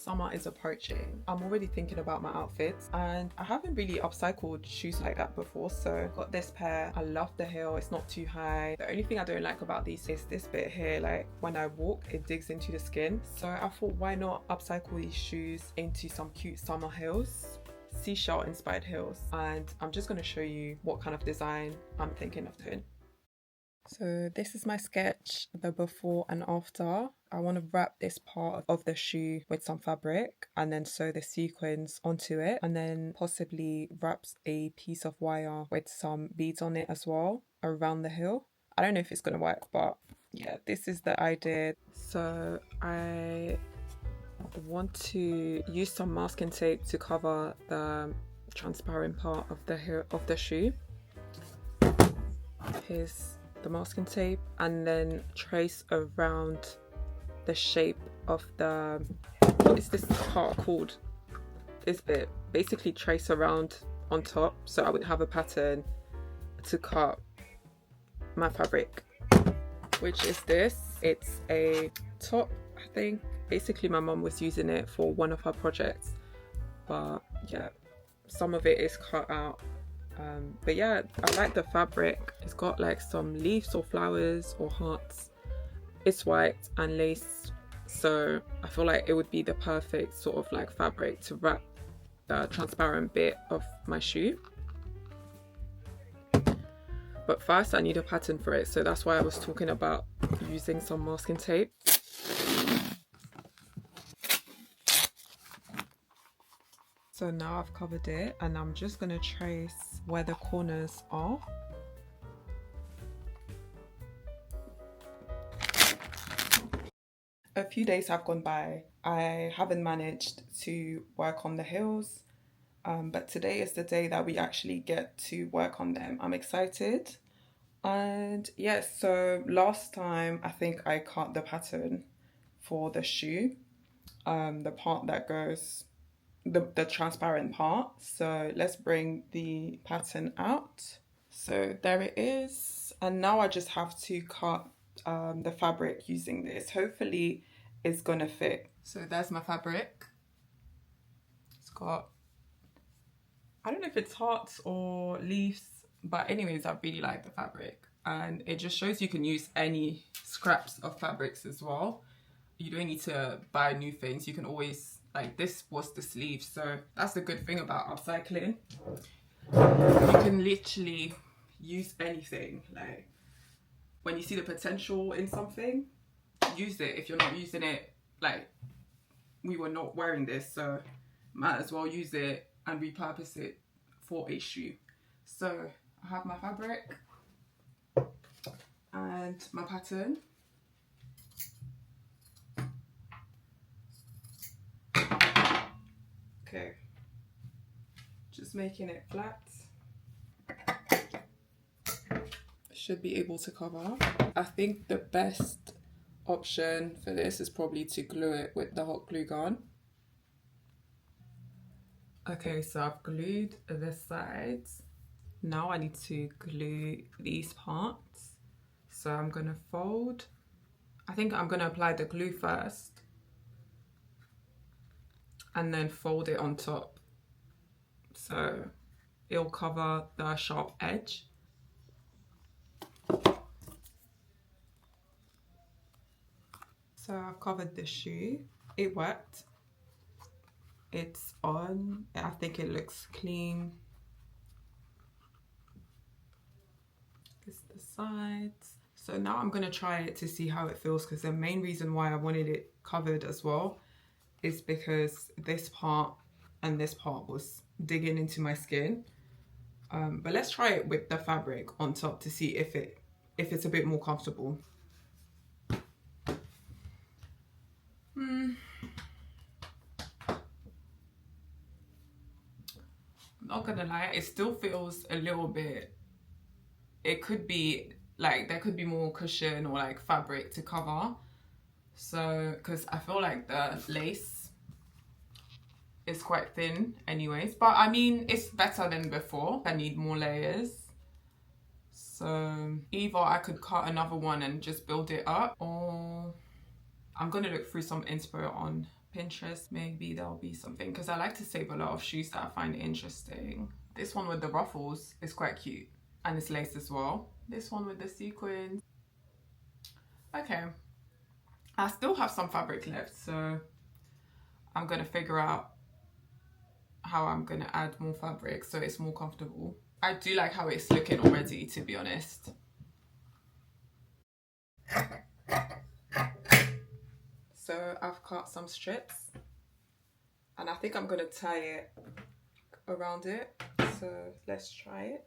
summer is approaching, I'm already thinking about my outfits, and I haven't really upcycled shoes like that before. So got this pair. I love the heel, it's not too high. The only thing I don't like about these is this bit here, like when I walk it digs into the skin. So I thought, why not upcycle these shoes into some cute summer heels, seashell inspired heels, and I'm just going to show you what kind of design I'm thinking of doing. So this is my sketch, the before and after. I want to wrap this part of the shoe with some fabric and then sew the sequins onto it, and then possibly wrap a piece of wire with some beads on it as well around the heel. I don't know if it's going to work, but yeah, this is the idea. So I want to use some masking tape to cover the transparent part of the heel of the shoe. Here's the masking tape, and then trace around the shape of the, what is this part called, this bit, basically trace around on top so I would have a pattern to cut my fabric, which is this. It's a top, I think. Basically my mum was using it for one of her projects, but yeah, some of it is cut out. But yeah, I like the fabric. It's got like some leaves or flowers or hearts. It's white and lace, so I feel like it would be the perfect sort of like fabric to wrap the transparent bit of my shoe. But first I need a pattern for it, so that's why I was talking about using some masking tape. So now I've covered it, and I'm just going to trace where the corners are. A few days have gone by. I haven't managed to work on the heels, but today is the day that we actually get to work on them. I'm excited. And yes, so last time I think I cut the pattern for the shoe, the part that goes, the transparent part. So let's bring the pattern out. So there it is, and now I just have to cut the fabric using this. Hopefully it's gonna fit. So there's my fabric. It's got, I don't know if it's hearts or leaves, but anyways, I really like the fabric, and it just shows you can use any scraps of fabrics as well. You don't need to buy new things. You can always, like this was the sleeve, so that's the good thing about upcycling. You can literally use anything. Like when you see the potential in something, use it. If you're not using it, like we were not wearing this, so might as well use it and repurpose it for a shoe. So I have my fabric and my pattern. Okay, just making it flat. Should be able to cover. I think the best option for this is probably to glue it with the hot glue gun. Okay, so I've glued the sides. Now I need to glue these parts. So I'm gonna fold. I think I'm gonna apply the glue first and then fold it on top, so it'll cover the sharp edge. So I've covered the shoe. It worked. It's on. I think it looks clean. This is the sides. So now I'm gonna try it to see how it feels, because the main reason why I wanted it covered as well is because this part and this part was digging into my skin. But let's try it with the fabric on top to see if it's a bit more comfortable. I'm not gonna lie, it still feels a little bit, it could be like there could be more cushion or like fabric to cover. So, because I feel like the lace is quite thin anyways, but I mean, it's better than before. I need more layers. So either I could cut another one and just build it up, or I'm gonna look through some inspo on Pinterest, maybe there'll be something, because I like to save a lot of shoes that I find interesting. This one with the ruffles is quite cute, and it's lace as well. This one with the sequins. Okay, I still have some fabric left, so I'm gonna figure out how I'm gonna add more fabric so it's more comfortable. I do like how it's looking already, to be honest. So I've cut some strips and I think I'm gonna tie it around it. So let's try it.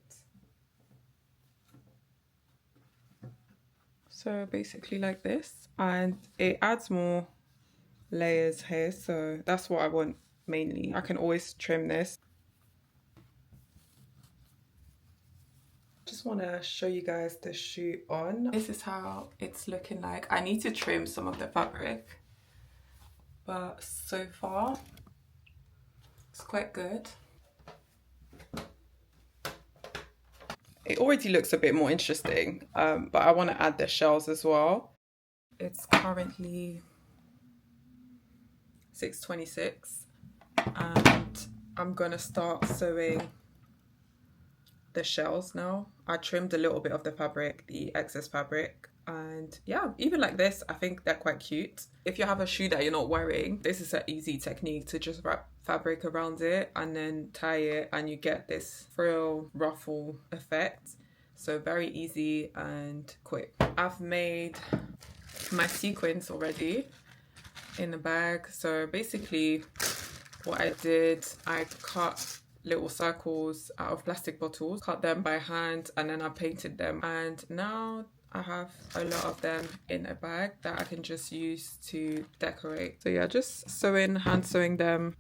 So basically like this, and it adds more layers here, so that's what I want mainly. I can always trim this. Just want to show you guys the shoe on. This is how it's looking like. I need to trim some of the fabric, but so far it's quite good. It already looks a bit more interesting, but I want to add the shells as well. It's currently 6:26 and I'm gonna start sewing the shells now. I trimmed a little bit of the fabric, the excess fabric, and yeah, even like this, I think they're quite cute. If you have a shoe that you're not wearing, this is an easy technique to just wrap fabric around it and then tie it, and you get this frill ruffle effect. So very easy and quick. I've made my sequins already in the bag. So basically what I did, I cut little circles out of plastic bottles, cut them by hand, and then I painted them, and now I have a lot of them in a bag that I can just use to decorate. So yeah, just sewing, hand sewing them.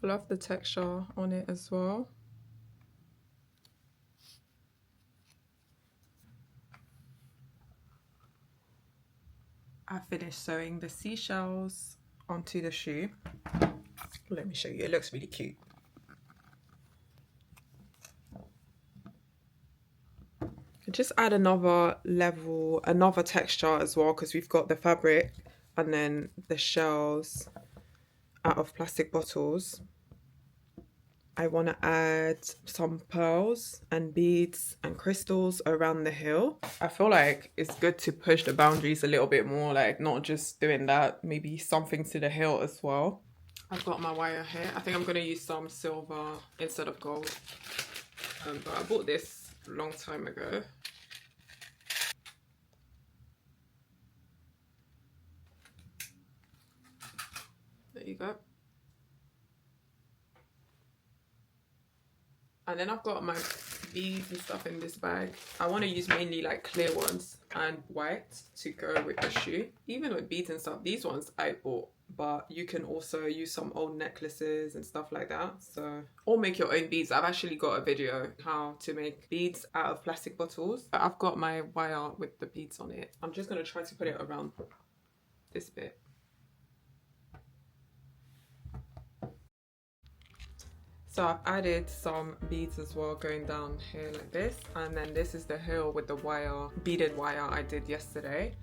I love the texture on it as well. I finished sewing the seashells onto the shoe. Let me show you, it looks really cute. Just add another level, another texture as well, because we've got the fabric and then the shells out of plastic bottles. I want to add some pearls and beads and crystals around the heel. I feel like it's good to push the boundaries a little bit more, like not just doing that, maybe something to the heel as well. I've got my wire here. I think I'm going to use some silver instead of gold. But I bought this a long time ago. There you go. And then I've got my beads and stuff in this bag. I want to use mainly like clear ones and white to go with the shoe. Even with beads and stuff, these ones I bought, but you can also use some old necklaces and stuff like that. So, or make your own beads. I've actually got a video how to make beads out of plastic bottles. I've got my wire with the beads on it. I'm just going to try to put it around this bit. So I've added some beads as well going down here like this, and then this is the heel with the wire, beaded wire I did yesterday.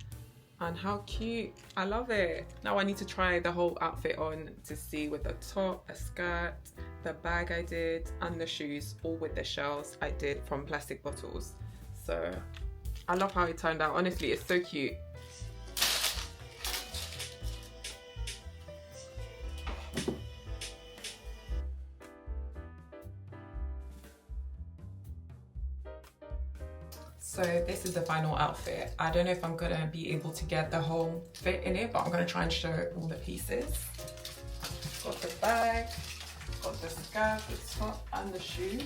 And how cute, I love it. Now I need to try the whole outfit on to see with the top, a skirt, the bag I did, and the shoes, all with the shells I did from plastic bottles. So I love how it turned out. Honestly, it's so cute. So this is the final outfit. I don't know if I'm gonna be able to get the whole fit in it, but I'm gonna try and show all the pieces. Got the bag, got the skirt, the top, and the shoes.